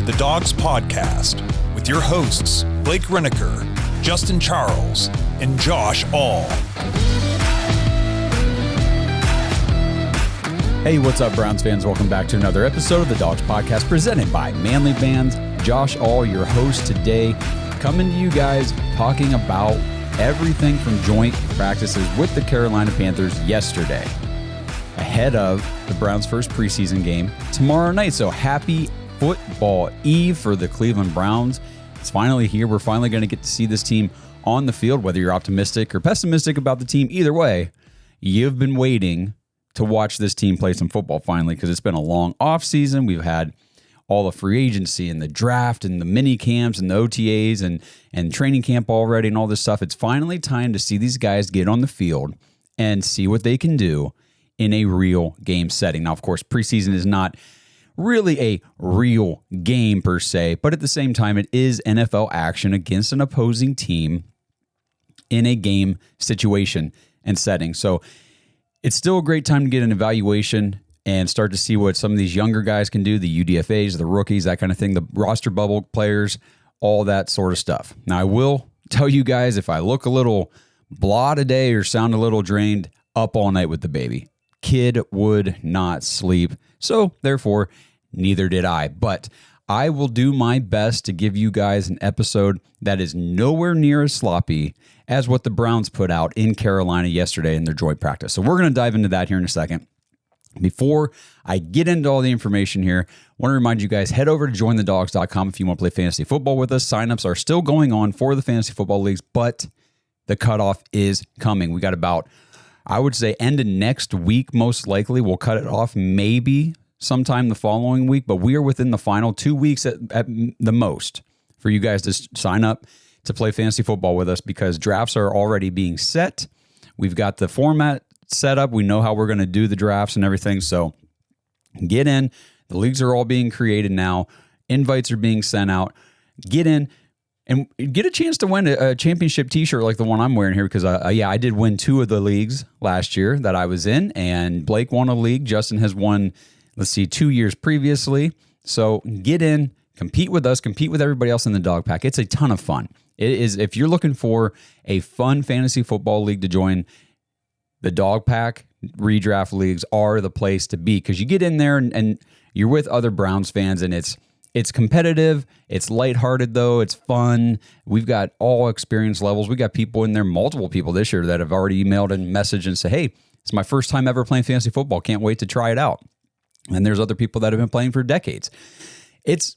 to the Dawgs podcast with your hosts, Blake Reneker, Justin Charles, and Josh All. Hey, what's up, Browns fans? Welcome back to another episode of the Dawgs podcast presented by Manly Bands. Josh All, your host today, coming to you guys talking about everything from joint practices with the Carolina Panthers yesterday, ahead of the Browns' first preseason game tomorrow night. So happy football eve for the Cleveland Browns. It's finally here. We're finally going to get to see this team on the field, whether you're optimistic or pessimistic about the team. Either way, you've been waiting to watch this team play some football finally, because it's been a long offseason. We've had all the free agency and the draft and the mini camps and the OTAs and training camp already and all this stuff. It's finally time to see these guys get on the field and see what they can do in a real game setting. Now, of course, preseason is not really a real game per se, but at the same time, it is NFL action against an opposing team in a game situation and setting. So it's still a great time to get an evaluation and start to see what some of these younger guys can do, the UDFAs, the rookies, that kind of thing, the roster bubble players, all that sort of stuff. Now, I will tell you guys, if I look a little blah today or sound a little drained, up all night with the baby. Kid would not sleep, so therefore, neither did I. But I will do my best to give you guys an episode that is nowhere near as sloppy as what the Browns put out in Carolina yesterday in their joint practice. So we're going to dive into that here in a second. Before I get into all the information here, I want to remind you guys, head over to jointhedawgs.com if you want to play fantasy football with us. Signups are still going on for the fantasy football leagues, but the cutoff is coming. We got about, I would say, end of next week, most likely. We'll cut it off maybe sometime the following week, but we are within the final 2 weeks at the most for you guys to sign up to play fantasy football with us, because drafts are already being set. We've got the format set up. We know how we're going to do the drafts and everything. So get in. The leagues are all being created now. Invites are being sent out. Get in and get a chance to win a championship t-shirt like the one I'm wearing here, because I did win 2 of the leagues last year that I was in, and Blake won a league. Justin has won, 2 years previously. So get in, compete with us, compete with everybody else in the dog pack. It's a ton of fun. It is, if you're looking for a fun fantasy football league to join, the dog pack redraft leagues are the place to be, because you get in there and you're with other Browns fans, and it's competitive. It's lighthearted, though. It's fun. We've got all experience levels. We got people in there, multiple people this year that have already emailed and messaged and said, hey, it's my first time ever playing fantasy football. Can't wait to try it out. And there's other people that have been playing for decades. It's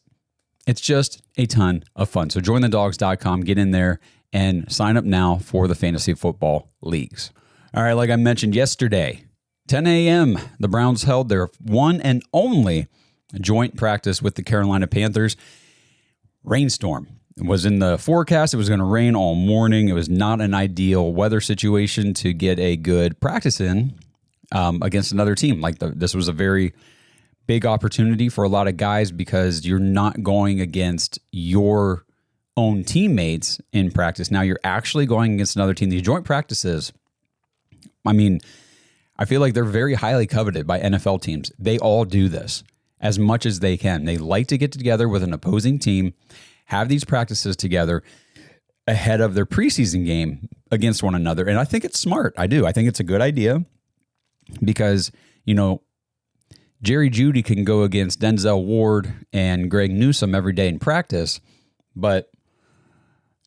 just a ton of fun. So jointhedawgs.com, get in there and sign up now for the fantasy football leagues. All right, like I mentioned yesterday, 10 a.m., the Browns held their one and only joint practice with the Carolina Panthers. Rainstorm. It was in the forecast. It was going to rain all morning. It was not an ideal weather situation to get a good practice in against another team. This was a very big opportunity for a lot of guys, because you're not going against your own teammates in practice. Now you're actually going against another team. These joint practices, I mean, I feel like they're very highly coveted by NFL teams. They all do this as much as they can. They like to get together with an opposing team, have these practices together ahead of their preseason game against one another. And I think it's smart. I do. I think it's a good idea, because, Jerry Jeudy can go against Denzel Ward and Greg Newsome every day in practice, but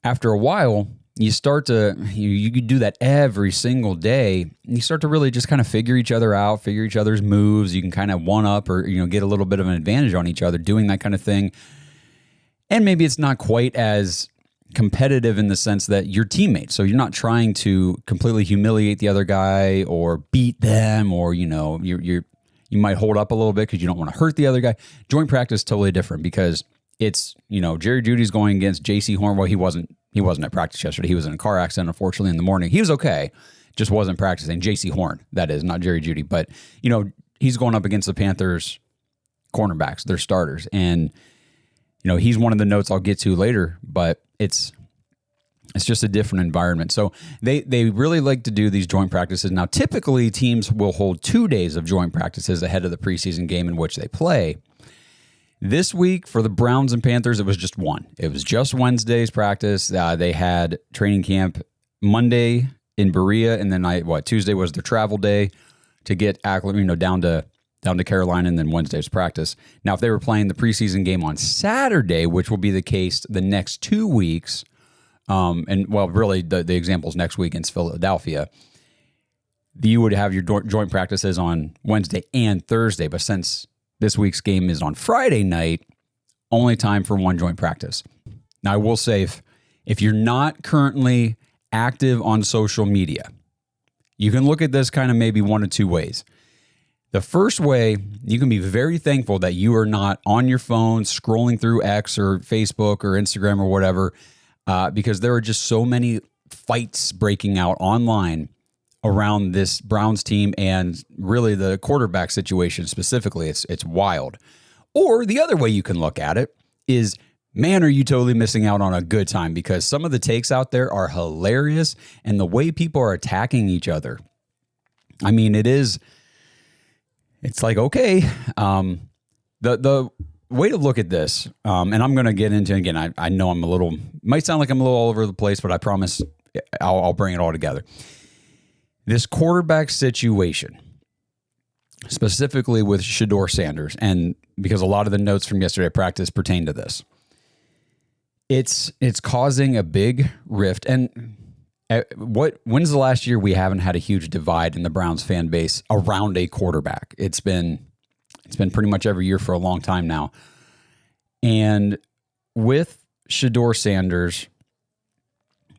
after a while, you start to, you could do that every single day. You start to really just kind of figure each other out, figure each other's moves. You can kind of one up or, get a little bit of an advantage on each other doing that kind of thing. And maybe it's not quite as competitive in the sense that you're teammates. So you're not trying to completely humiliate the other guy or beat them, or, you might hold up a little bit because you don't want to hurt the other guy. Joint practice is totally different, because it's, Jerry Jeudy's going against J.C. Horn. Well, he wasn't at practice yesterday. He was in a car accident, unfortunately, in the morning. He was okay, just wasn't practicing. J.C. Horn, that is, not Jerry Jeudy. But, he's going up against the Panthers cornerbacks, their starters. And, he's one of the notes I'll get to later, but it's just a different environment. So they really like to do these joint practices. Now, typically, teams will hold 2 days of joint practices ahead of the preseason game in which they play. This week for the Browns and Panthers, it was just one. It was just Wednesday's practice. They had training camp Monday in Berea, and then Tuesday was their travel day to get down to Carolina, and then Wednesday's practice. Now, if they were playing the preseason game on Saturday, which will be the case the next 2 weeks, really the examples next week against Philadelphia, you would have your joint practices on Wednesday and Thursday. But since this week's game is on Friday night, only time for one joint practice. Now, I will say, if you're not currently active on social media, you can look at this kind of maybe one of two ways. The first way, you can be very thankful that you are not on your phone scrolling through X or Facebook or Instagram or whatever, because there are just so many fights breaking out online around this Browns team and really the quarterback situation specifically. It's wild. Or the other way you can look at it is, man, are you totally missing out on a good time, because some of the takes out there are hilarious, and the way people are attacking each other. I mean, it's like, okay, the way to look at this, and I'm going to get into, again, I know might sound like I'm a little all over the place, but I promise I'll bring it all together. This quarterback situation, specifically with Shedeur Sanders, and because a lot of the notes from yesterday practice pertain to this, it's causing a big rift. And when's the last year we haven't had a huge divide in the Browns fan base around a quarterback? It's been pretty much every year for a long time now. And with Shedeur Sanders,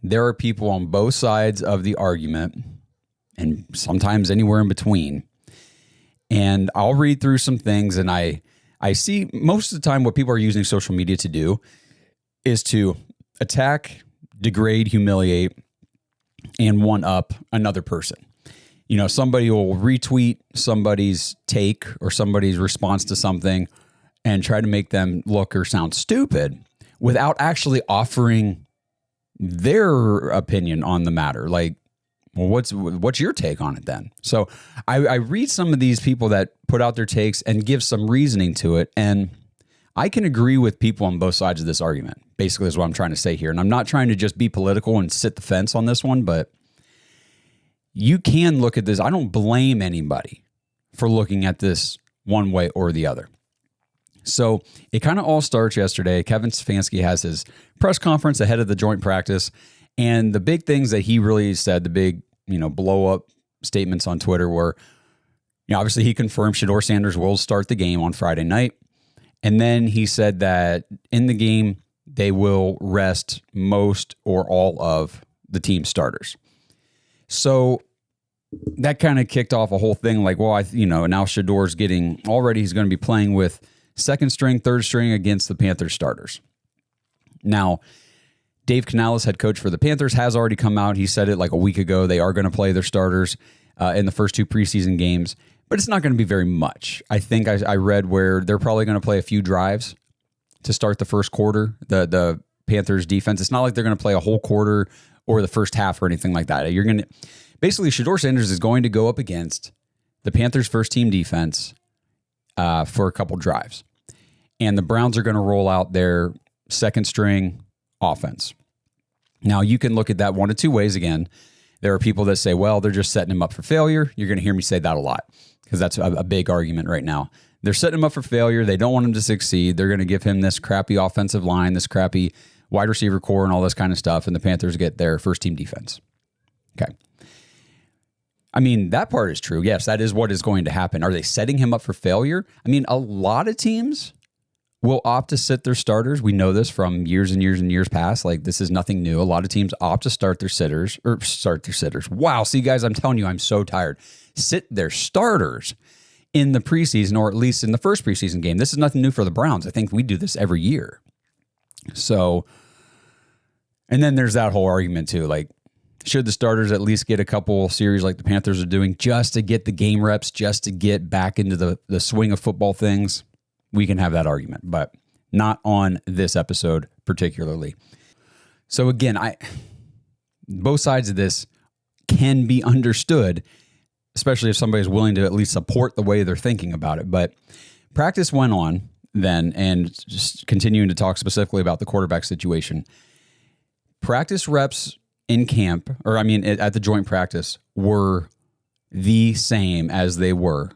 there are people on both sides of the argument, and sometimes anywhere in between. And I'll read through some things, and I see most of the time what people are using social media to do is to attack, degrade, humiliate, and one-up another person. Somebody will retweet somebody's take or somebody's response to something and try to make them look or sound stupid without actually offering their opinion on the matter. Like, well, what's your take on it then? So I read some of these people that put out their takes and give some reasoning to it, and I can agree with people on both sides of this argument, basically is what I'm trying to say here. And I'm not trying to just be political and sit the fence on this one, but you can look at this. I don't blame anybody for looking at this one way or the other. So it kind of all starts yesterday. Kevin Stefanski has his press conference ahead of the joint practice, and the big things that he really said, the big, blow up statements on Twitter were, obviously he confirmed Shedeur Sanders will start the game on Friday night. And then he said that in the game, they will rest most or all of the team starters. So that kind of kicked off a whole thing like, well, now Shedeur's he's going to be playing with second string, third string against the Panthers starters. Now, Dave Canales, head coach for the Panthers, has already come out. He said it like a week ago. They are going to play their starters in the first two preseason games, but it's not going to be very much. I think I read where they're probably going to play a few drives to start the first quarter, the Panthers defense. It's not like they're going to play a whole quarter or the first half or anything like that. Basically, Shedeur Sanders is going to go up against the Panthers' first team defense for a couple drives. And the Browns are going to roll out their second string offense. Now, you can look at that one of two ways. Again, there are people that say, well, they're just setting him up for failure. You're going to hear me say that a lot because that's a big argument right now. They're setting him up for failure. They don't want him to succeed. They're going to give him this crappy offensive line, this crappy wide receiver core and all this kind of stuff, and the Panthers get their first team defense. Okay. I mean, that part is true. Yes, that is what is going to happen. Are they setting him up for failure? I mean, a lot of teams will opt to sit their starters. We know this from years and years and years past. Like, this is nothing new. A lot of teams opt to start their sitters. Wow. See, guys, I'm telling you, I'm so tired. Sit their starters in the preseason, or at least in the first preseason game. This is nothing new for the Browns. I think we do this every year. So, and then there's that whole argument too. Like, should the starters at least get a couple series like the Panthers are doing just to get the game reps, just to get back into the swing of football things? We can have that argument, but not on this episode particularly. So again, both sides of this can be understood, especially if somebody's willing to at least support the way they're thinking about it. But practice went on, then, and just continuing to talk specifically about the quarterback situation. Practice reps in camp, at the joint practice, were the same as they were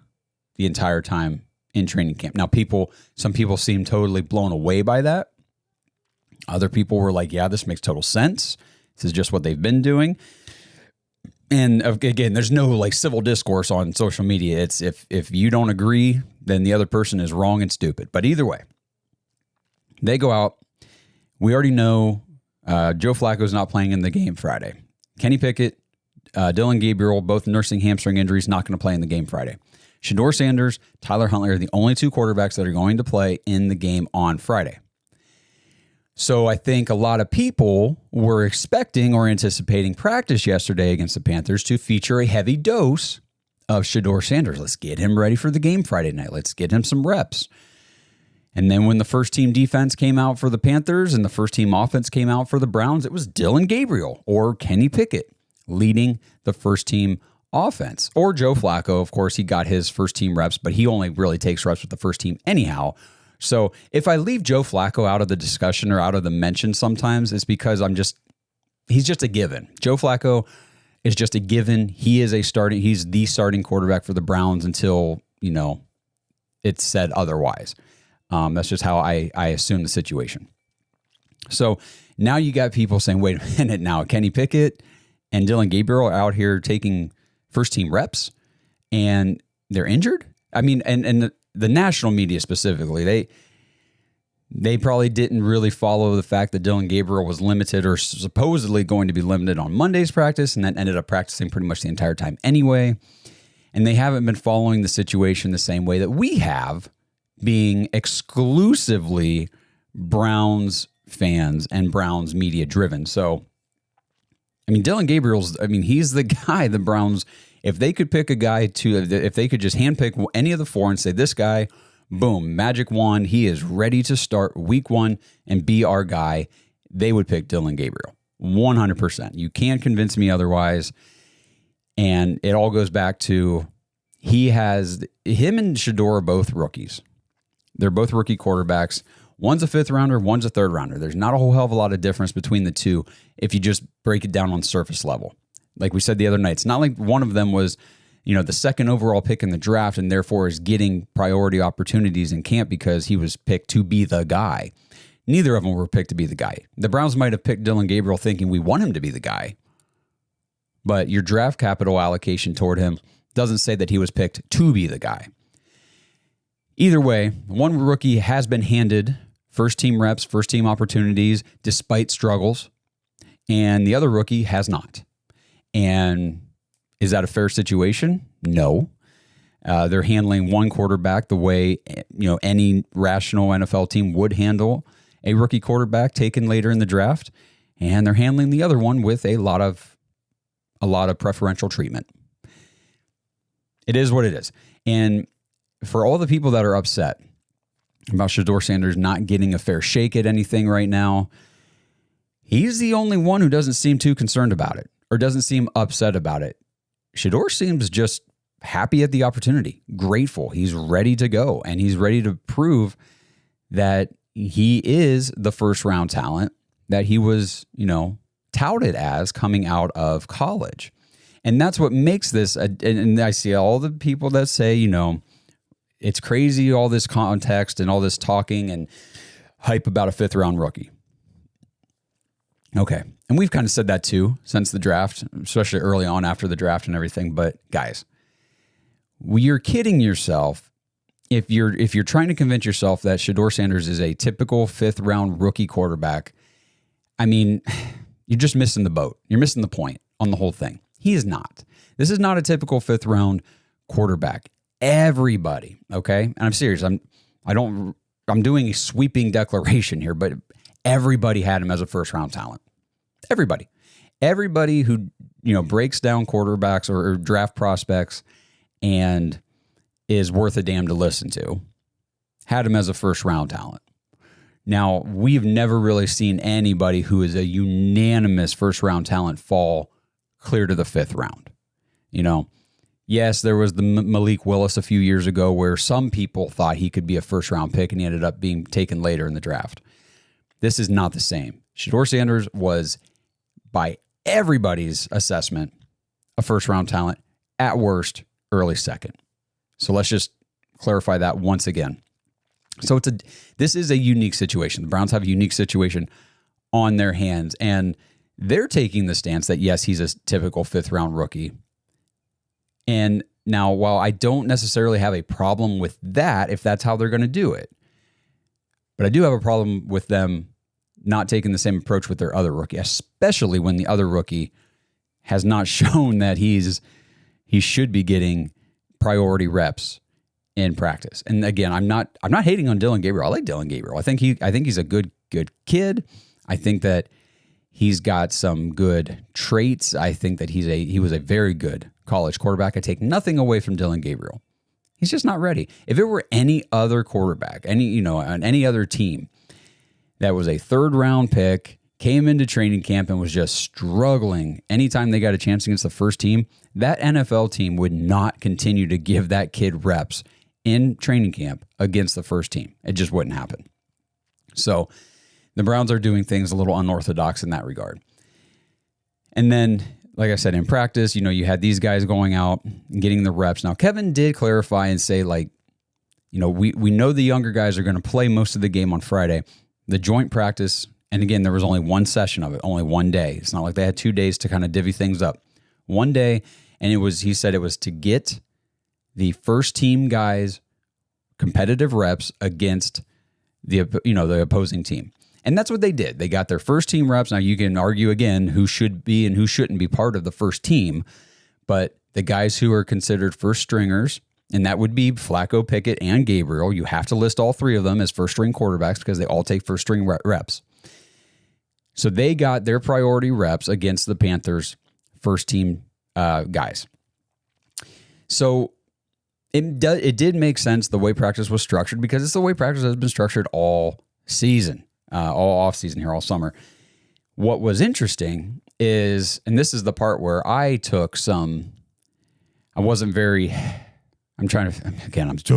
the entire time in training camp. Now, some people seem totally blown away by that. Other people were like, yeah, this makes total sense. This is just what they've been doing. And again, there's no like civil discourse on social media. It's if you don't agree, then the other person is wrong and stupid. But either way, they go out. We already know Joe Flacco's not playing in the game Friday. Kenny Pickett, Dylan Gabriel, both nursing hamstring injuries, not going to play in the game Friday. Shedeur Sanders, Tyler Huntley are the only two quarterbacks that are going to play in the game on Friday. So I think a lot of people were expecting or anticipating practice yesterday against the Panthers to feature a heavy dose of Shedeur Sanders. Let's get him ready for the game Friday night. Let's get him some reps. And then when the first team defense came out for the Panthers and the first team offense came out for the Browns, it was Dylan Gabriel or Kenny Pickett leading the first team offense. Or Joe Flacco, of course, he got his first team reps, but he only really takes reps with the first team anyhow. So if I leave Joe Flacco out of the discussion or out of the mention sometimes, it's because he's just a given. Joe Flacco is just a given. He's the starting quarterback for the Browns until, it's said otherwise. That's just how I assume the situation. So now you got people saying, wait a minute now, Kenny Pickett and Dylan Gabriel are out here taking first team reps and they're injured? I mean, and the national media specifically, they probably didn't really follow the fact that Dylan Gabriel was limited or supposedly going to be limited on Monday's practice and then ended up practicing pretty much the entire time anyway. And they haven't been following the situation the same way that we have, being exclusively Browns fans and Browns media driven. So, Dylan Gabriel's, he's the guy the Browns, if they could pick a guy if they could just handpick any of the four and say, this guy, boom, magic wand, he is ready to start week one and be our guy, they would pick Dylan Gabriel. 100%. You can't convince me otherwise. And it all goes back to him and Shedeur are both rookies. They're both rookie quarterbacks. One's a fifth rounder, one's a third rounder. There's not a whole hell of a lot of difference between the two if you just break it down on surface level. Like we said the other night, it's not like one of them was, the second overall pick in the draft and therefore is getting priority opportunities in camp because he was picked to be the guy. Neither of them were picked to be the guy. The Browns might have picked Dylan Gabriel thinking we want him to be the guy, but your draft capital allocation toward him doesn't say that he was picked to be the guy. Either way, one rookie has been handed first team reps, first team opportunities, despite struggles, and the other rookie has not. And is that a fair situation? No. They're handling one quarterback the way any rational NFL team would handle a rookie quarterback taken later in the draft, and they're handling the other one with a lot of preferential treatment. It is what it is. And for all the people that are upset about Shador Sanders not getting a fair shake at anything right now, he's the only one who doesn't seem too concerned about it or doesn't seem upset about it. Shador seems just happy at the opportunity, grateful. He's ready to go, and he's ready to prove that he is the first round talent that he was, touted as coming out of college. And that's what makes this, and I see all the people that say, it's crazy, all this context and all this talking and hype about a fifth round rookie. Okay. And we've kind of said that too since the draft, especially early on after the draft and everything. But guys, you're kidding yourself if you're trying to convince yourself that Shedeur Sanders is a typical fifth round rookie quarterback. You're just missing the boat. You're missing the point on the whole thing. He is not. This is not a typical fifth round quarterback. Everybody, okay? And I'm serious. I'm doing a sweeping declaration here, but everybody had him as a first round talent. Everybody who, breaks down quarterbacks or draft prospects and is worth a damn to listen to had him as a first round talent. Now, we've never really seen anybody who is a unanimous first round talent fall clear to the fifth round. Yes, there was the Malik Willis a few years ago where some people thought he could be a first-round pick, and he ended up being taken later in the draft. This is not the same. Shedeur Sanders was, by everybody's assessment, a first-round talent, at worst, early second. So let's just clarify that once again. So this is a unique situation. The Browns have a unique situation on their hands, and they're taking the stance that, yes, he's a typical fifth-round rookie. And now, while I don't necessarily have a problem with that, if that's how they're going to do it, but I do have a problem with them not taking the same approach with their other rookie, especially when the other rookie has not shown that he should be getting priority reps in practice. And again, I'm not hating on Dillon Gabriel. I like Dillon Gabriel. I think he's a good kid. I think that he's got some good traits. I think that he was a very good college quarterback. I take nothing away from Dillon Gabriel. He's just not ready. If it were any other quarterback, on any other team that was a third-round pick, came into training camp and was just struggling anytime they got a chance against the first team, that NFL team would not continue to give that kid reps in training camp against the first team. It just wouldn't happen. So the Browns are doing things a little unorthodox in that regard. And then, like I said, in practice, you had these guys going out and getting the reps. Now, Kevin did clarify and say, we know the younger guys are going to play most of the game on Friday. The joint practice, and again, there was only one session of it, only one day. It's not like they had 2 days to kind of divvy things up. One day, and he said it was to get the first team guys competitive reps against the opposing team. And that's what they did. They got their first team reps. Now, you can argue again who should be and who shouldn't be part of the first team, but the guys who are considered first stringers, and that would be Flacco, Pickett, and Gabriel. You have to list all three of them as first string quarterbacks because they all take first string reps. So they got their priority reps against the Panthers first team guys. So it did make sense the way practice was structured because it's the way practice has been structured all season. All off season here, all summer. What was interesting is, and this is the part where I'm so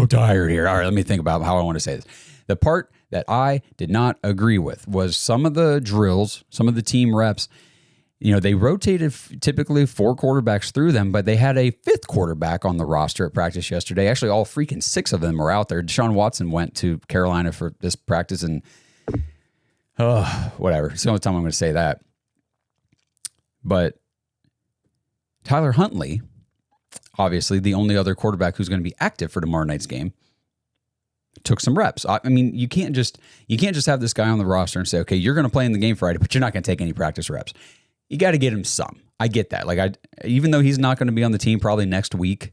tired here. All right, let me think about how I want to say this. The part that I did not agree with was some of the drills, some of the team reps. They rotated typically 4 quarterbacks through them, but they had a 5th quarterback on the roster at practice yesterday. Actually, all freaking 6 of them were out there. Deshaun Watson went to Carolina for this practice, and whatever. It's the only time I'm going to say that. But Tyler Huntley, obviously the only other quarterback who's going to be active for tomorrow night's game, took some reps. I mean, you can't just have this guy on the roster and say, okay, you're going to play in the game Friday, but you're not going to take any practice reps. You got to get him some. I get that. Even though he's not going to be on the team probably next week,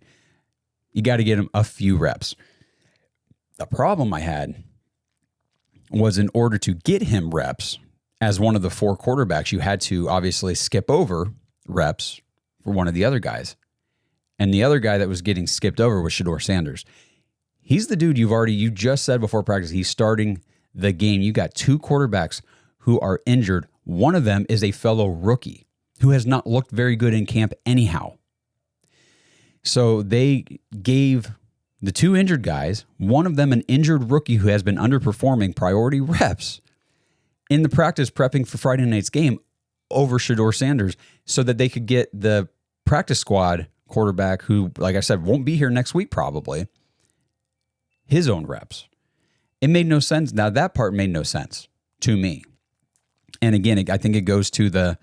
you got to get him a few reps. The problem I had was in order to get him reps as one of the 4 quarterbacks, you had to obviously skip over reps for one of the other guys. And the other guy that was getting skipped over was Shedeur Sanders. He's the dude you just said before practice, he's starting the game. You got 2 quarterbacks who are injured. One of them is a fellow rookie who has not looked very good in camp anyhow. So they gave the 2 injured guys, one of them an injured rookie who has been underperforming, priority reps in the practice prepping for Friday night's game over Shedeur Sanders so that they could get the practice squad quarterback who, like I said, won't be here next week probably, his own reps. It made no sense. Now, that part made no sense to me. And again, I think it goes to the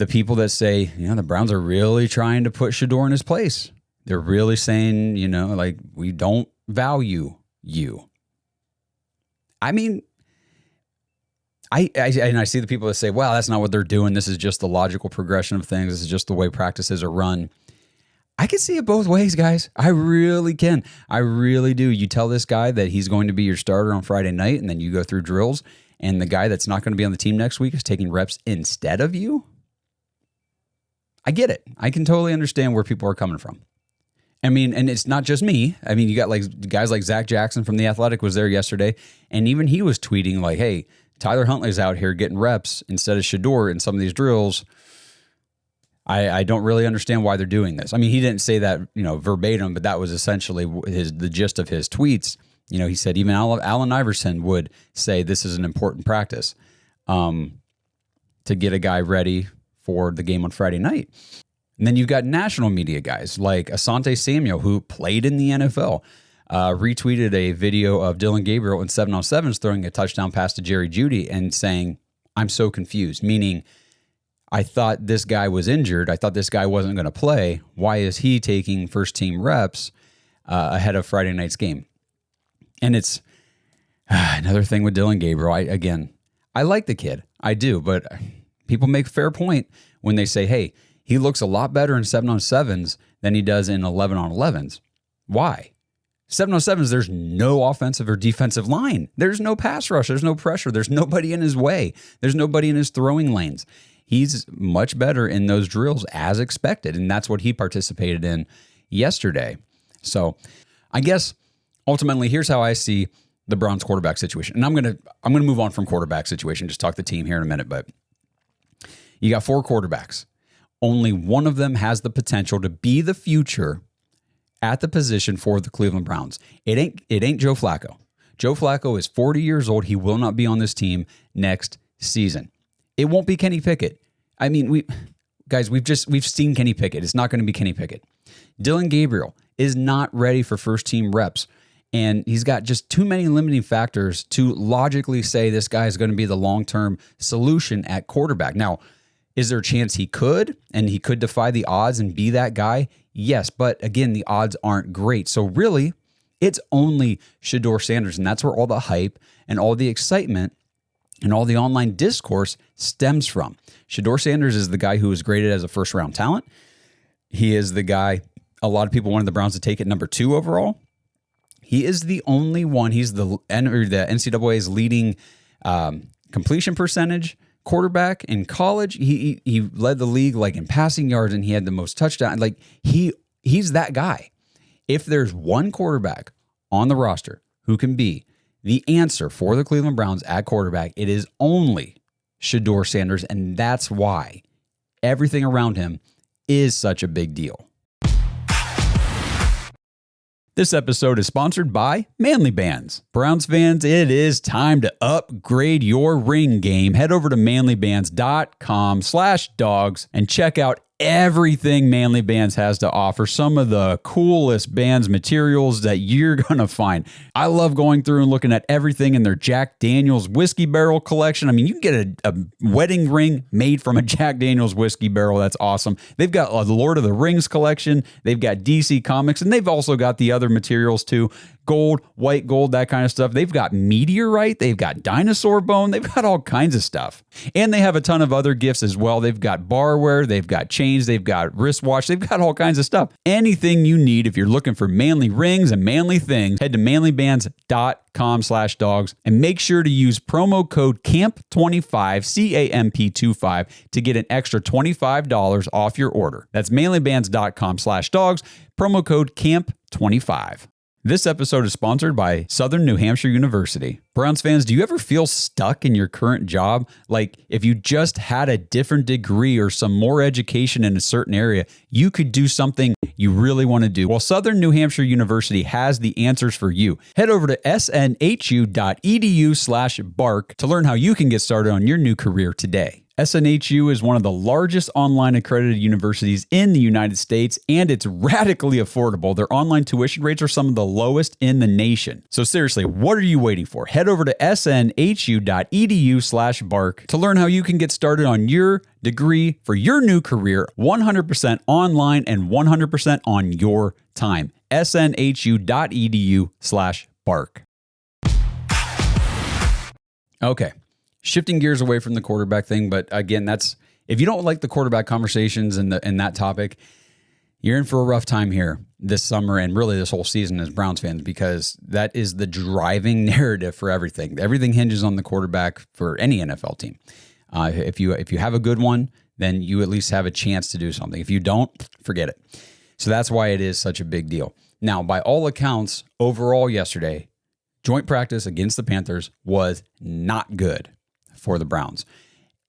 people that say, the Browns are really trying to put Shedeur in his place. They're really saying, we don't value you. I mean, I see the people that say, well, that's not what they're doing. This is just the logical progression of things. This is just the way practices are run. I can see it both ways, guys. I really can. I really do. You tell this guy that he's going to be your starter on Friday night, and then you go through drills, and the guy that's not going to be on the team next week is taking reps instead of you. I get it. I can totally understand where people are coming from. I mean, and it's not just me. I mean, you got guys like Zach Jackson from The Athletic was there yesterday, and even he was tweeting like, hey, Tyler Huntley's out here getting reps instead of Shedeur in some of these drills. I don't really understand why they're doing this. I mean, he didn't say that, verbatim, but that was essentially the gist of his tweets. He said even Allen Iverson would say this is an important practice to get a guy ready for the game on Friday night. And then you've got national media guys like Asante Samuel, who played in the NFL, retweeted a video of Dillon Gabriel in 7-on-7s throwing a touchdown pass to Jerry Jeudy and saying, I'm so confused, meaning I thought this guy was injured. I thought this guy wasn't going to play. Why is he taking first-team reps ahead of Friday night's game? And it's another thing with Dillon Gabriel. I like the kid. I do, but people make a fair point when they say, hey, he looks a lot better in 7-on-7s than he does in 11-on-11s. Why? 7-on-7s, there's no offensive or defensive line. There's no pass rush. There's no pressure. There's nobody in his way. There's nobody in his throwing lanes. He's much better in those drills as expected, and that's what he participated in yesterday. So I guess ultimately here's how I see the Browns quarterback situation. And I'm gonna move on from quarterback situation, just talk the team here in a minute, but you got 4 quarterbacks. Only one of them has the potential to be the future at the position for the Cleveland Browns. It ain't Joe Flacco. Joe Flacco is 40 years old. He will not be on this team next season. It won't be Kenny Pickett. I mean, we've seen Kenny Pickett. It's not going to be Kenny Pickett. Dillon Gabriel is not ready for first team reps, and he's got just too many limiting factors to logically say this guy is going to be the long-term solution at quarterback. Now, is there a chance he could defy the odds and be that guy? Yes, but again, the odds aren't great. So really, it's only Shedeur Sanders, and that's where all the hype and all the excitement and all the online discourse stems from. Shedeur Sanders is the guy who was graded as a first-round talent. He is the guy a lot of people wanted the Browns to take at number 2 overall. He is the only one. He's the NCAA's leading completion percentage quarterback in college. He led the league like in passing yards, and he had the most touchdowns. Like he's that guy. If there's one quarterback on the roster who can be the answer for the Cleveland Browns at quarterback, it is only Shedeur Sanders, and that's why everything around him is such a big deal. This episode is sponsored by Manly Bands. Browns fans, it is time to upgrade your ring game. Head over to manlybands.com/dogs and check out everything Manly Bands has to offer. Some of the coolest bands materials that you're going to find. I love going through and looking at everything in their Jack Daniel's whiskey barrel collection. I mean, you can get a wedding ring made from a Jack Daniel's whiskey barrel. That's awesome. They've got a Lord of the Rings collection. They've got DC Comics, and they've also got the other materials too. Gold, white gold, that kind of stuff. They've got meteorite. They've got dinosaur bone. They've got all kinds of stuff. And they have a ton of other gifts as well. They've got barware. They've got chains. They've got wristwatch. They've got all kinds of stuff. Anything you need if you're looking for manly rings and manly things, head to manlybands.com/dogs and make sure to use promo code CAMP25, CAMP25, to get an extra $25 off your order. That's manlybands.com/dogs, promo code CAMP25. This episode is sponsored by Southern New Hampshire University. Browns fans, do you ever feel stuck in your current job? Like if you just had a different degree or some more education in a certain area, you could do something you really want to do. Well, Southern New Hampshire University has the answers for you. Head over to snhu.edu/bark to learn how you can get started on your new career today. SNHU is one of the largest online accredited universities in the United States, and it's radically affordable. Their online tuition rates are some of the lowest in the nation. So seriously, what are you waiting for? Head over to snhu.edu/bark to learn how you can get started on your degree for your new career, 100% online and 100% on your time. snhu.edu/bark. Okay. Shifting gears away from the quarterback thing, but again, that's if you don't like the quarterback conversations and that topic, you're in for a rough time here this summer and really this whole season as Browns fans, because that is the driving narrative for everything. Everything hinges on the quarterback for any NFL team. If you have a good one, then you at least have a chance to do something. If you don't, forget it. So that's why it is such a big deal. Now, by all accounts, overall yesterday, joint practice against the Panthers was not good for the Browns.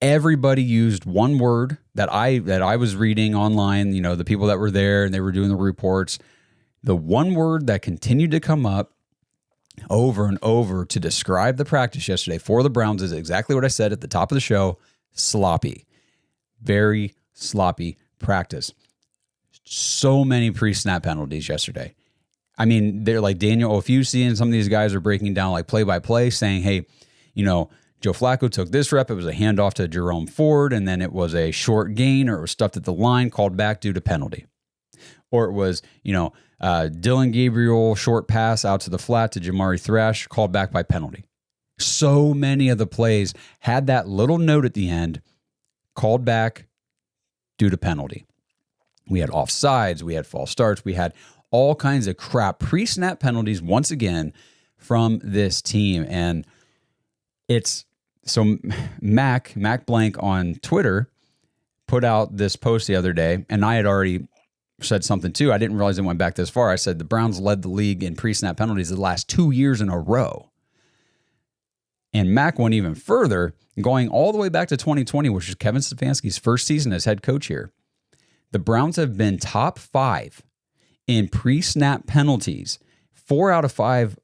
Everybody used one word that I was reading online, the people that were there and they were doing the reports. The one word that continued to come up over and over to describe the practice yesterday for the Browns is exactly what I said at the top of the show: sloppy. Very sloppy practice. So many pre-snap penalties yesterday. I mean, they're like Daniel Ofusi and some of these guys are breaking down like play-by-play saying, hey, Joe Flacco took this rep. It was a handoff to Jerome Ford, and then it was a short gain, or it was stuffed at the line, called back due to penalty. Or it was, Dylan Gabriel, short pass out to the flat to Jamari Thrash, called back by penalty. So many of the plays had that little note at the end, called back due to penalty. We had offsides, we had false starts, we had all kinds of crap, pre-snap penalties once again from this team. And so Mac Blank on Twitter put out this post the other day, and I had already said something too. I didn't realize it went back this far. I said the Browns led the league in pre-snap penalties the last 2 years in a row. And Mac went even further, going all the way back to 2020, which is Kevin Stefanski's first season as head coach here. The Browns have been top 5 in pre-snap penalties 4 out of 5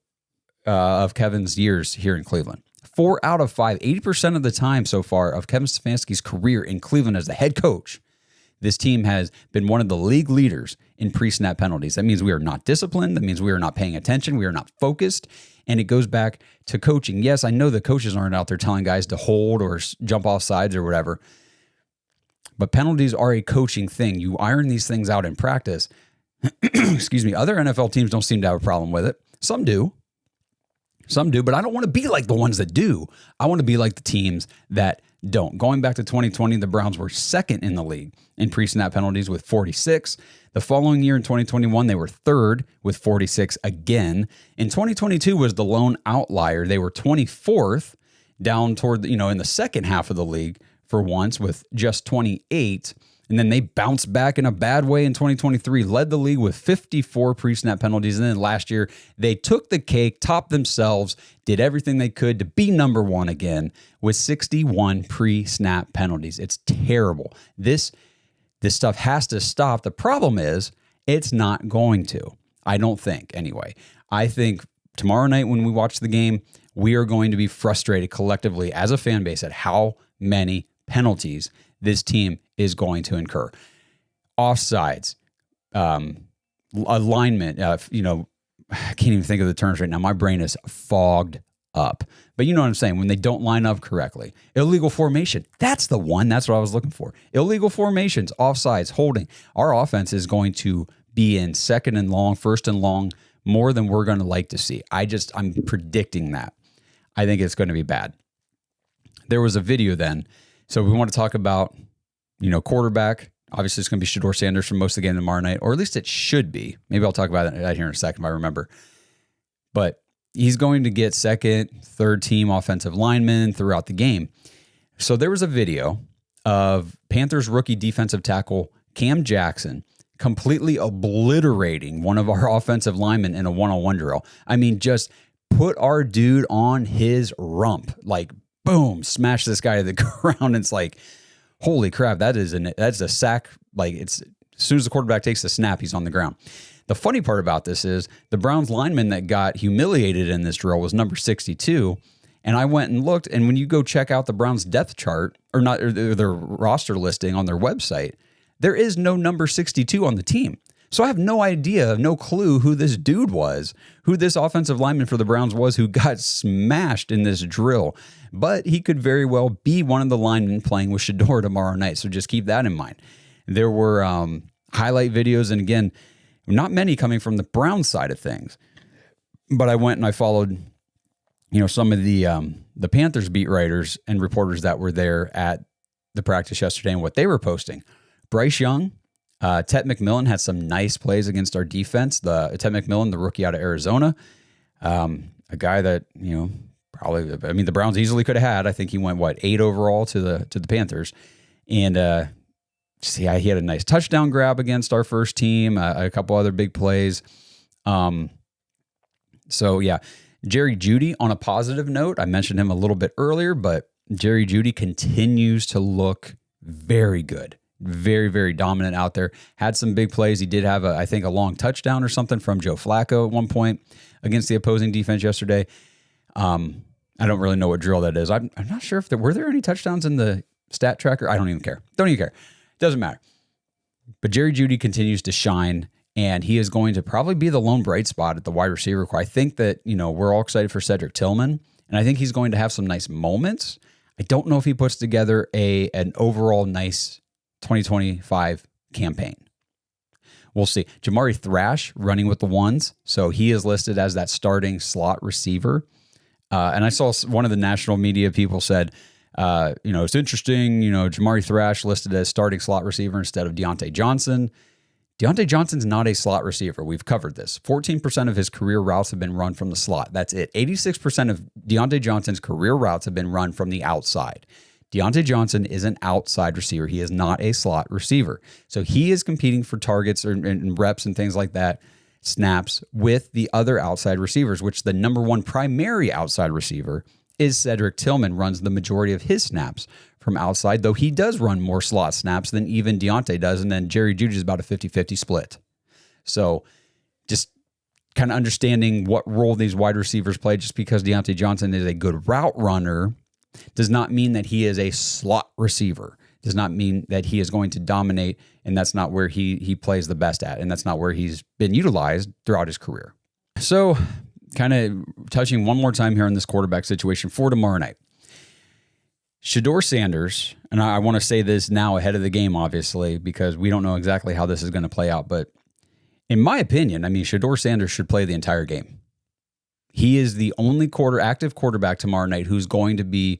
of Kevin's years here in Cleveland. 4 out of 5, 80% of the time so far of Kevin Stefanski's career in Cleveland as the head coach, this team has been one of the league leaders in pre-snap penalties. That means we are not disciplined. That means we are not paying attention. We are not focused. And it goes back to coaching. Yes, I know the coaches aren't out there telling guys to hold or jump off sides or whatever, but penalties are a coaching thing. You iron these things out in practice. Excuse me. Other NFL teams don't seem to have a problem with it. Some do, but I don't want to be like the ones that do. I want to be like the teams that don't. Going back to 2020, the Browns were second in the league in pre-snap penalties with 46. The following year in 2021, they were third with 46 again. In 2022 was the lone outlier. They were 24th, down toward, in the second half of the league for once with just 28. And then they bounced back in a bad way in 2023, led the league with 54 pre-snap penalties. And then last year, they took the cake, topped themselves, did everything they could to be number one again with 61 pre-snap penalties. It's terrible. This stuff has to stop. The problem is it's not going to. I don't think, anyway. I think tomorrow night when we watch the game, we are going to be frustrated collectively as a fan base at how many penalties this team is going to incur. Offsides, alignment, I can't even think of the terms right now. My brain is fogged up. But you know what I'm saying? When they don't line up correctly. Illegal formation. That's the one. That's what I was looking for. Illegal formations, offsides, holding. Our offense is going to be in second and long, first and long, more than we're going to like to see. I'm predicting that. I think it's going to be bad. There was a video then. So we want to talk about, quarterback. Obviously, it's going to be Shedeur Sanders for most of the game tomorrow night, or at least it should be. Maybe I'll talk about that here in a second if I remember. But he's going to get second, third team offensive linemen throughout the game. So there was a video of Panthers rookie defensive tackle Cam Jackson completely obliterating one of our offensive linemen in a one-on-one drill. I mean, just put our dude on his rump, like boom, smash this guy to the ground. It's like, holy crap, that's a sack. Like, it's as soon as the quarterback takes the snap, he's on the ground. The funny part about this is the Browns lineman that got humiliated in this drill was number 62. And I went and looked, and when you go check out the Browns depth chart, or their roster listing on their website, there is no number 62 on the team. So I have no idea, no clue who this dude was, who this offensive lineman for the Browns was who got smashed in this drill. But he could very well be one of the linemen playing with Shedeur tomorrow night. So just keep that in mind. There were highlight videos, and again, not many coming from the Browns side of things. But I went and I followed, some of the Panthers beat writers and reporters that were there at the practice yesterday and what they were posting. Bryce Young, Tet McMillan had some nice plays against our defense. Tet McMillan, the rookie out of Arizona, a guy that, the Browns easily could have had. I think he went, 8 overall to the Panthers. And he had a nice touchdown grab against our first team, a couple other big plays. Jerry Jeudy, on a positive note, I mentioned him a little bit earlier, but Jerry Jeudy continues to look very good. Very, very dominant out there. Had some big plays. He did have, I think, a long touchdown or something from Joe Flacco at one point against the opposing defense yesterday. I don't really know what drill that is. I'm not sure if were there any touchdowns in the stat tracker. I don't even care. Don't even care. Doesn't matter. But Jerry Jeudy continues to shine, and he is going to probably be the lone bright spot at the wide receiver core. I think that, we're all excited for Cedric Tillman, and I think he's going to have some nice moments. I don't know if he puts together an overall nice 2025 campaign. We'll see. Jamari Thrash running with the ones, so he is listed as that starting slot receiver. And I saw one of the national media people said, it's interesting, Jamari Thrash listed as starting slot receiver instead of Deontay Johnson. Deontay Johnson's not a slot receiver. We've covered this. 14% of his career routes have been run from the slot. That's it. 86% of Deontay Johnson's career routes have been run from the outside. Deontay Johnson is an outside receiver. He is not a slot receiver. So he is competing for targets and reps and things like that, snaps, with the other outside receivers, which the number one primary outside receiver is Cedric Tillman, runs the majority of his snaps from outside, though he does run more slot snaps than even Deontay does, and then Jerry Jeudy is about a 50-50 split. So just kind of understanding what role these wide receivers play. Just because Deontay Johnson is a good route runner does not mean that he is a slot receiver. Does not mean that he is going to dominate, and that's not where he plays the best at, and that's not where he's been utilized throughout his career. So kind of touching one more time here on this quarterback situation for tomorrow night. Shedeur Sanders, and I want to say this now ahead of the game, obviously, because we don't know exactly how this is going to play out, but in my opinion, Shedeur Sanders should play the entire game. He is the only active quarterback tomorrow night who's going to be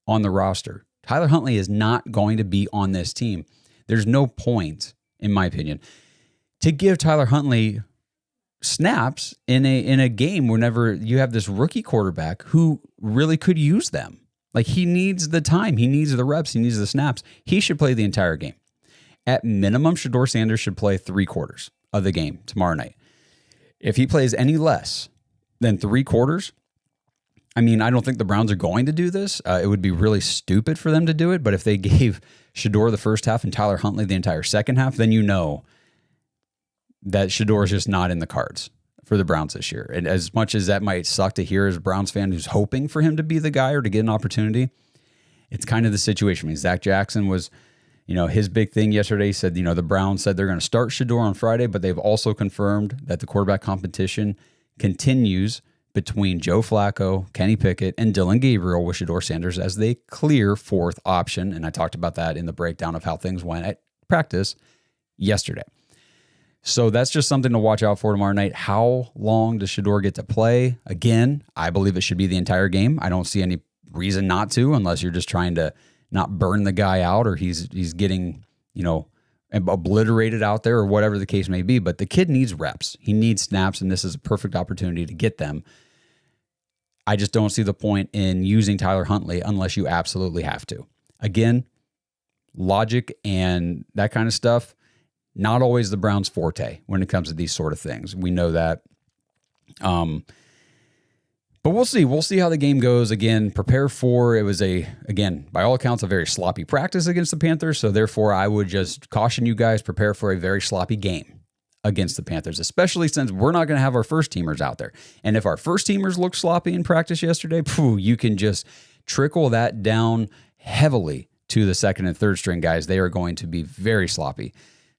on the roster. Tyler Huntley is not going to be on this team. There's no point, in my opinion, to give Tyler Huntley snaps in a game whenever you have this rookie quarterback who really could use them. Like, he needs the time, he needs the reps, he needs the snaps. He should play the entire game. At minimum, Shedeur Sanders should play 3/4 of the game tomorrow night. If he plays any less than 3/4, I don't think the Browns are going to do this. It would be really stupid for them to do it, but if they gave Shedeur the first half and Tyler Huntley the entire second half, then you know that Shedeur is just not in the cards for the Browns this year. And as much as that might suck to hear as a Browns fan who's hoping for him to be the guy or to get an opportunity, it's kind of the situation. Zach Jackson was, his big thing yesterday. He said, the Browns said they're going to start Shedeur on Friday, but they've also confirmed that the quarterback competition continues between Joe Flacco, Kenny Pickett, and Dylan Gabriel, with Shedeur Sanders as the clear fourth option. And I talked about that in the breakdown of how things went at practice yesterday. So that's just something to watch out for tomorrow night. How long does Shedeur get to play? Again, I believe it should be the entire game. I don't see any reason not to, unless you're just trying to not burn the guy out, or he's getting, obliterated out there, or whatever the case may be. But the kid needs reps. He needs snaps, and this is a perfect opportunity to get them. I just don't see the point in using Tyler Huntley unless you absolutely have to. Again, logic and that kind of stuff, not always the Browns' forte when it comes to these sort of things. We know that. But we'll see. We'll see how the game goes. Again, prepare for, it was by all accounts, a very sloppy practice against the Panthers. So therefore, I would just caution you guys, prepare for a very sloppy game against the Panthers, especially since we're not going to have our first teamers out there. And if our first teamers look sloppy in practice yesterday, you can just trickle that down heavily to the second and third string guys. They are going to be very sloppy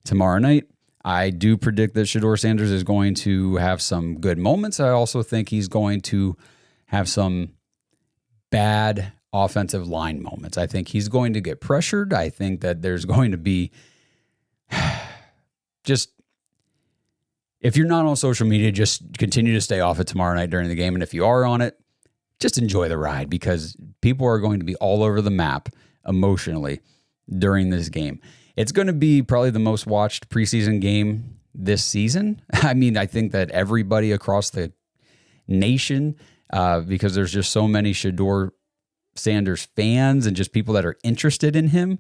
tomorrow night. I do predict that Shedeur Sanders is going to have some good moments. I also think he's going to have some bad offensive line moments. I think he's going to get pressured. I think that there's going to be just, if you're not on social media, just continue to stay off it tomorrow night during the game. And if you are on it, just enjoy the ride, because people are going to be all over the map emotionally during this game. It's going to be probably the most watched preseason game this season. I think that everybody across the nation, because there's just so many Shedeur Sanders fans and just people that are interested in him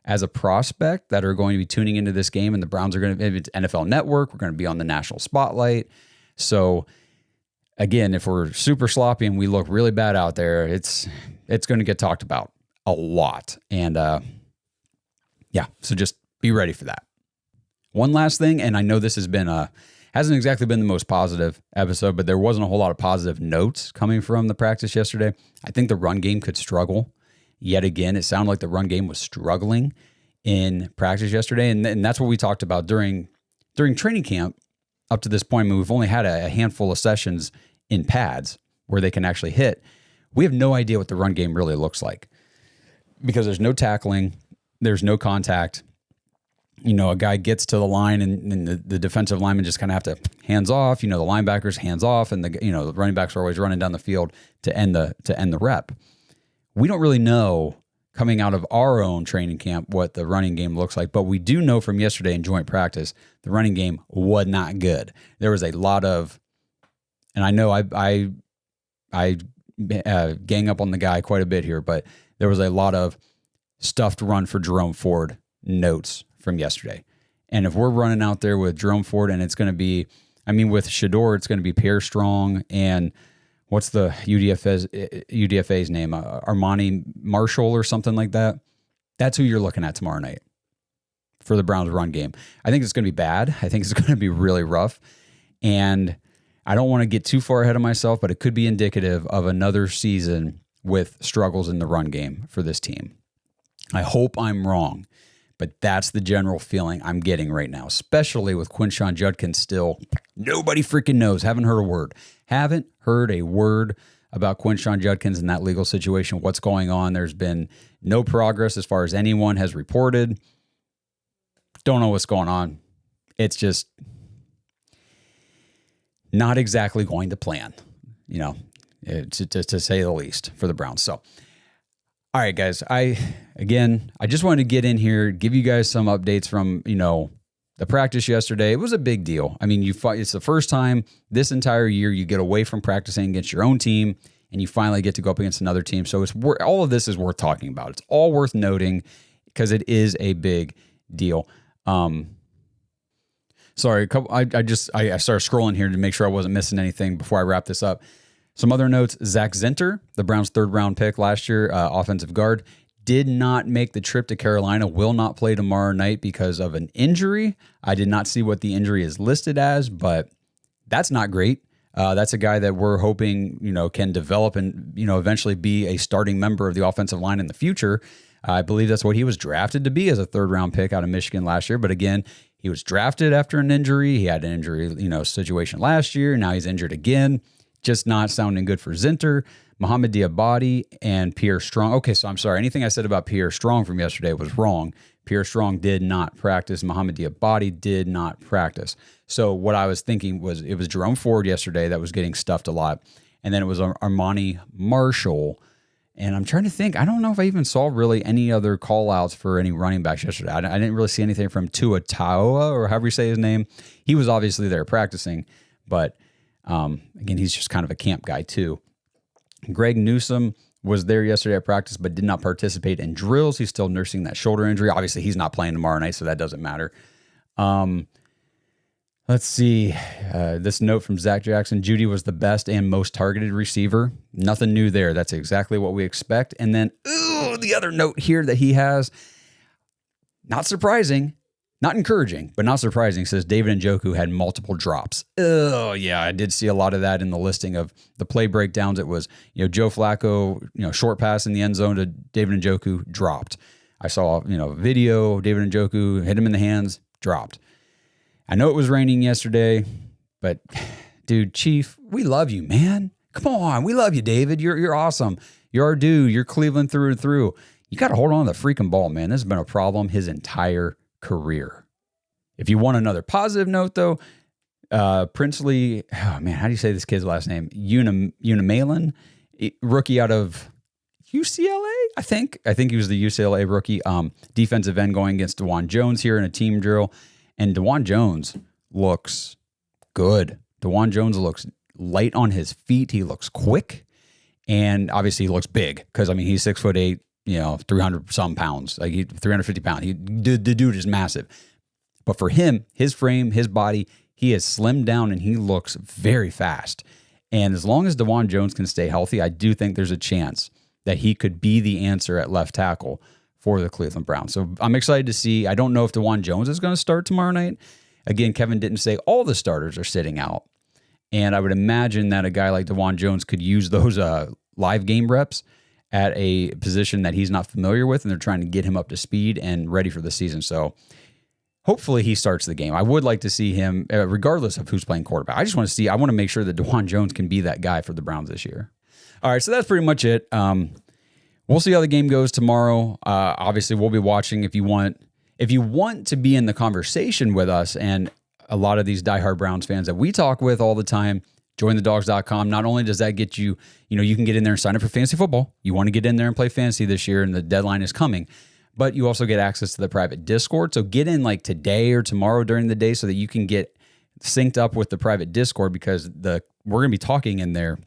as a prospect that are going to be tuning into this game. And the Browns are going to, it's NFL Network, we're going to be on the national spotlight. So again, if we're super sloppy and we look really bad out there, it's going to get talked about. a lot. And so just be ready for that. One last thing, and I know this has been hasn't exactly been the most positive episode, but there wasn't a whole lot of positive notes coming from the practice yesterday. I think the run game could struggle yet again. It sounded like the run game was struggling in practice yesterday, and that's what we talked about during training camp. Up to this point, I mean, we've only had a handful of sessions in pads where they can actually hit. We have no idea what the run game really looks like because there's no tackling, there's no contact. A guy gets to the line and the defensive linemen just kind of have to hands off. The linebackers hands off, and the running backs are always running down the field to end the rep. We don't really know coming out of our own training camp what the running game looks like, but we do know from yesterday in joint practice the running game was not good. There was a lot of, and I know I gang up on the guy quite a bit here, but there was a lot of stuffed run for Jerome Ford notes from yesterday. And if we're running out there with Jerome Ford and it's going to be, with Shedeur, it's going to be Pierre Strong and what's the UDFA's name? Armani Marshall or something like that. That's who you're looking at tomorrow night for the Browns run game. I think it's going to be bad. I think it's going to be really rough. And I don't want to get too far ahead of myself, but it could be indicative of another season with struggles in the run game for this team. I hope I'm wrong, but that's the general feeling I'm getting right now, especially with Quinshon Judkins still. Nobody freaking knows. Haven't heard a word about Quinshon Judkins in that legal situation. What's going on? There's been no progress as far as anyone has reported. Don't know what's going on. It's just not exactly going to plan, to say the least for the Browns. So, all right, guys, I just wanted to get in here, give you guys some updates from, the practice yesterday. It was a big deal. It's the first time this entire year you get away from practicing against your own team and you finally get to go up against another team. So all of this is worth talking about. It's all worth noting because it is a big deal. Sorry, I started scrolling here to make sure I wasn't missing anything before I wrap this up. Some other notes: Zach Zinter, the Browns' third-round pick last year, offensive guard, did not make the trip to Carolina, will not play tomorrow night because of an injury. I did not see what the injury is listed as, but that's not great. That's a guy that we're hoping, can develop and, eventually be a starting member of the offensive line in the future. I believe that's what he was drafted to be as a third-round pick out of Michigan last year. But again, he was drafted after an injury. He had an injury, situation last year. Now he's injured again. Just not sounding good for Zinter, Mohamed Diabate, and Pierre Strong. Okay, so I'm sorry. Anything I said about Pierre Strong from yesterday was wrong. Pierre Strong did not practice. Mohamed Diabate did not practice. So what I was thinking was it was Jerome Ford yesterday that was getting stuffed a lot. And then it was Armani Marshall. And I'm trying to think. I don't know if I even saw really any other call-outs for any running backs yesterday. I didn't really see anything from Tua Taoa, or however you say his name. He was obviously there practicing, but again, he's just kind of a camp guy too. Greg Newsome was there yesterday at practice, but did not participate in drills. He's still nursing that shoulder injury. Obviously, he's not playing tomorrow night, so that doesn't matter. Let's see. This note from Zach Jackson: Judy was the best and most targeted receiver. Nothing new there. That's exactly what we expect. And then, the other note here that he has, not surprising, not encouraging, but not surprising, says David Njoku had multiple drops. Oh, yeah, I did see a lot of that in the listing of the play breakdowns. It was, Joe Flacco, short pass in the end zone to David Njoku, dropped. I saw, video, David Njoku hit him in the hands, dropped. I know it was raining yesterday, but dude, Chief, we love you, man. Come on, we love you, David. You're awesome. You're our dude. You're Cleveland through and through. You got to hold on to the freaking ball, man. This has been a problem his entire career. If you want another positive note, though, Princely, how do you say this kid's last name? Unimalin, rookie out of UCLA, I think he was the UCLA rookie, defensive end going against Dewan Jones here in a team drill. And Dewan Jones looks good. Dewan Jones looks light on his feet. He looks quick. And obviously he looks big because, he's 6'8", 300 some pounds, 350 pounds. The dude is massive. But for him, his frame, his body, he has slimmed down and he looks very fast. And as long as Dewan Jones can stay healthy, I do think there's a chance that he could be the answer at left tackle for the Cleveland Browns. So I'm excited to see. I don't know if Dewan Jones is going to start tomorrow night. Again, Kevin didn't say all the starters are sitting out. And I would imagine that a guy like Dewan Jones could use those live game reps at a position that he's not familiar with, and they're trying to get him up to speed and ready for the season. So hopefully he starts the game. I would like to see him, regardless of who's playing quarterback. I want to make sure that Dewan Jones can be that guy for the Browns this year. All right, so that's pretty much it. We'll see how the game goes tomorrow. Obviously, we'll be watching. If you want to be in the conversation with us and a lot of these diehard Browns fans that we talk with all the time, jointhedawgs.com. Not only does that get you, you can get in there and sign up for fantasy football. You want to get in there and play fantasy this year, and the deadline is coming. But you also get access to the private Discord. So get in like today or tomorrow during the day so that you can get synced up with the private Discord, because we're going to be talking in there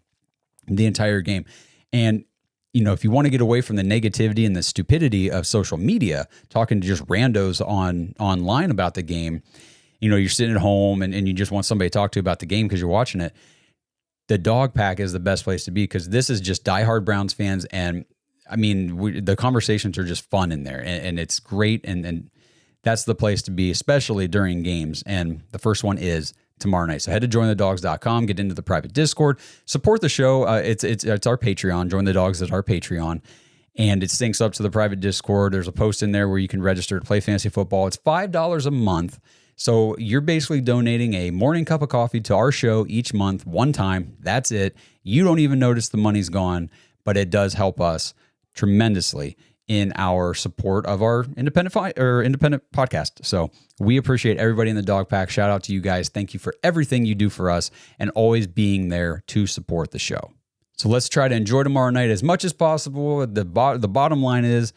the entire game. And if you want to get away from the negativity and the stupidity of social media, talking to just randos online about the game, you're sitting at home and you just want somebody to talk to about the game because you're watching it. The Dog Pack is the best place to be, because this is just diehard Browns fans. And I mean, the conversations are just fun in there, and it's great. And that's the place to be, especially during games. And the first one is tomorrow night. So head to jointhedawgs.com, get into the private Discord, support the show. It's our Patreon. Join the Dogs is our Patreon, and it syncs up to the private Discord. There's a post in there where you can register to play fantasy football. It's $5 a month. So you're basically donating a morning cup of coffee to our show each month, one time. That's it. You don't even notice the money's gone, but it does help us tremendously in our support of our independent podcast. So we appreciate everybody in the Dog Pack. Shout out to you guys. Thank you for everything you do for us and always being there to support the show. So let's try to enjoy tomorrow night as much as possible. The bottom line is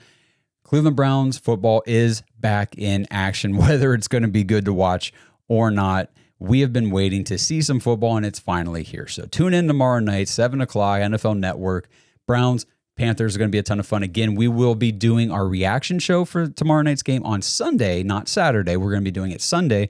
Cleveland Browns football is back in action, whether it's going to be good to watch or not. We have been waiting to see some football, and it's finally here. So tune in tomorrow night, 7 o'clock, NFL Network. Browns, Panthers are going to be a ton of fun. Again, we will be doing our reaction show for tomorrow night's game on Sunday, not Saturday. We're going to be doing it Sunday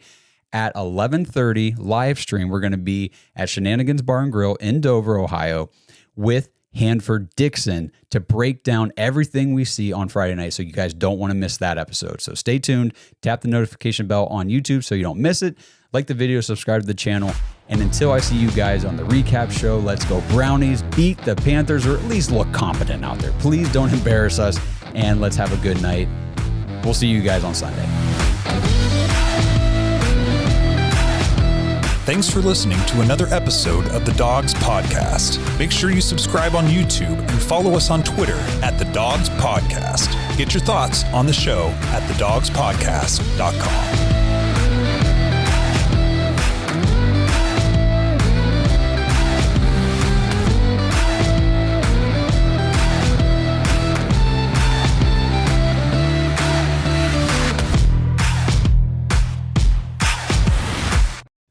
at 11:30 live stream. We're going to be at Shenanigans Bar and Grill in Dover, Ohio, with Hanford Dixon to break down everything we see on Friday night. So you guys don't want to miss that episode. So stay tuned. Tap the notification bell on YouTube so you don't miss it. Like the video, subscribe to the channel. And until I see you guys on the recap show, let's go Brownies, beat the Panthers, or at least look competent out there. Please don't embarrass us, and let's have a good night. We'll see you guys on Sunday. Thanks for listening to another episode of the Dawgs Podcast. Make sure you subscribe on YouTube and follow us on Twitter at the Dawgs Podcast. Get your thoughts on the show at thedawgspodcast.com.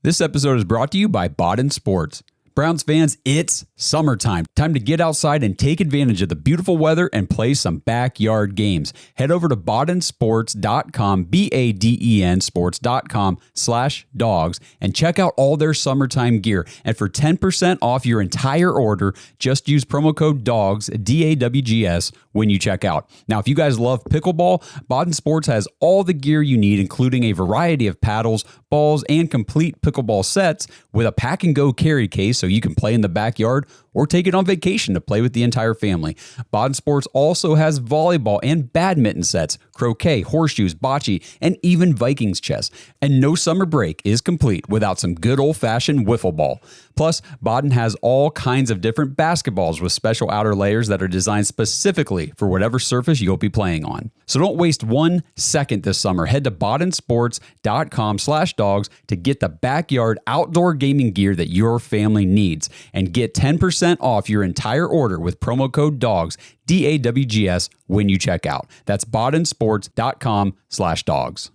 This episode is brought to you by Baden Sports. Browns fans, it's summertime. Time to get outside and take advantage of the beautiful weather and play some backyard games. Head over to badensports.com, BADEN sports.com/dogs, and check out all their summertime gear. And for 10% off your entire order, just use promo code DAWGS, DAWGS, when you check out. Now, if you guys love pickleball, Baden Sports has all the gear you need, including a variety of paddles, balls, and complete pickleball sets with a pack and go carry case so you can play in the backyard or take it on vacation to play with the entire family. Baden Sports also has volleyball and badminton sets, croquet, horseshoes, bocce, and even Vikings chess. And no summer break is complete without some good old-fashioned wiffle ball. Plus, Baden has all kinds of different basketballs with special outer layers that are designed specifically for whatever surface you'll be playing on. So don't waste 1 second this summer. Head to badensports.com/dogs to get the backyard outdoor gaming gear that your family needs and get 10% off your entire order with promo code DAWGS, DAWGS, when you check out. That's badensports.com/dogs.